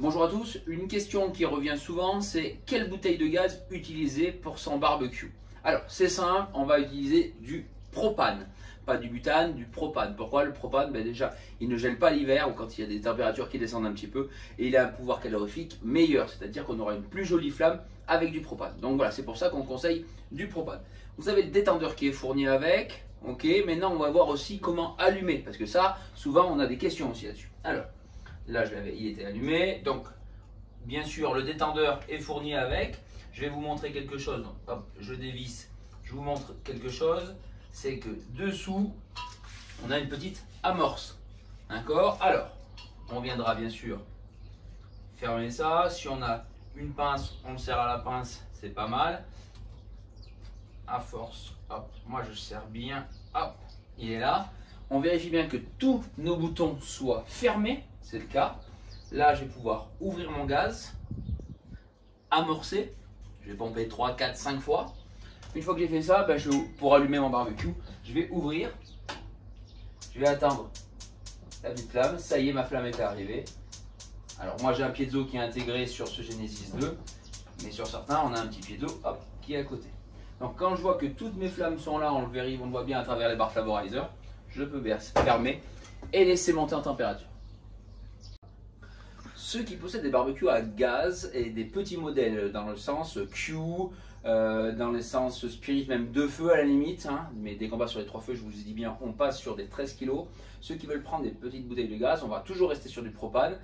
Bonjour à tous, une question qui revient souvent, c'est quelle bouteille de gaz utiliser pour son barbecue? Alors c'est simple, on va utiliser du propane, pas du butane, du propane. Pourquoi le propane? Déjà, il ne gèle pas l'hiver ou quand il y a des températures qui descendent un petit peu et il a un pouvoir calorifique meilleur, c'est-à-dire qu'on aura une plus jolie flamme avec du propane. Donc voilà, c'est pour ça qu'on conseille du propane. Vous avez le détendeur qui est fourni avec, ok, maintenant on va voir aussi comment allumer, parce que ça, souvent on a des questions aussi là-dessus. Alors, là, il était allumé. Donc, bien sûr, le détendeur est fourni avec. Je vais vous montrer quelque chose. Donc, hop, je dévisse. Je vous montre quelque chose. C'est que dessous, on a une petite amorce. D'accord? Alors, on viendra bien sûr fermer ça. Si on a une pince, on le serre à la pince. C'est pas mal. À force, hop, moi je serre bien. Hop, il est là. On vérifie bien que tous nos boutons soient fermés. C'est le cas. Là, je vais pouvoir ouvrir mon gaz, amorcer. Je vais pomper 3, 4, 5 fois. Une fois que j'ai fait ça, pour allumer mon barbecue, je vais ouvrir. Je vais attendre la petite flamme. Ça y est, ma flamme est arrivée. Alors moi, j'ai un piezo qui est intégré sur ce Genesis 2. Mais sur certains, on a un petit piezo qui est à côté. Donc quand je vois que toutes mes flammes sont là, on le voit bien à travers les barres Flavorizer, je peux fermer et laisser monter en température. Ceux qui possèdent des barbecues à gaz et des petits modèles dans le sens Q, dans le sens Spirit, même 2 feux à la limite, hein, mais dès qu'on passe sur les 3 feux, je vous ai dit bien, on passe sur des 13 kg. Ceux qui veulent prendre des petites bouteilles de gaz, on va toujours rester sur du propane,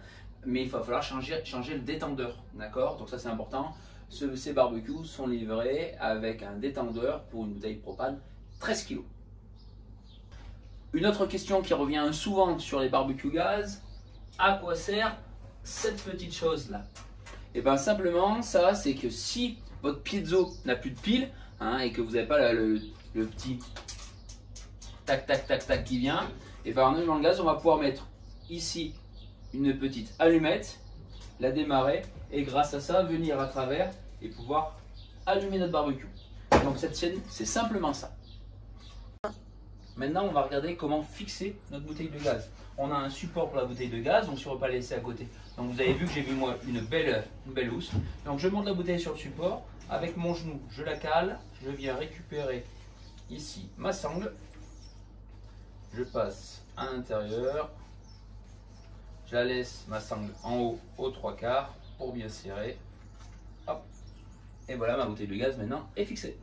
mais il va falloir changer le détendeur, d'accord? Donc ça c'est important. Ces barbecues sont livrés avec un détendeur pour une bouteille propane 13 kg. Une autre question qui revient souvent sur les barbecues gaz, à quoi sert cette petite chose là? Et bien simplement ça, c'est que si votre piezo n'a plus de pile, hein, et que vous n'avez pas le petit tac tac tac tac qui vient, et bien en allumant le gaz, on va pouvoir mettre ici une petite allumette, la démarrer et grâce à ça venir à travers et pouvoir allumer notre barbecue. Donc cette chaîne, c'est simplement ça. Maintenant, on va regarder comment fixer notre bouteille de gaz. On a un support pour la bouteille de gaz, donc si on ne veut pas la laisser à côté. Donc vous avez vu que j'ai mis moi une belle housse. Donc je monte la bouteille sur le support. Avec mon genou, je la cale. Je viens récupérer ici ma sangle. Je passe à l'intérieur. Je la laisse ma sangle en haut aux 3/4 pour bien serrer. Hop. Et voilà, ma bouteille de gaz maintenant est fixée.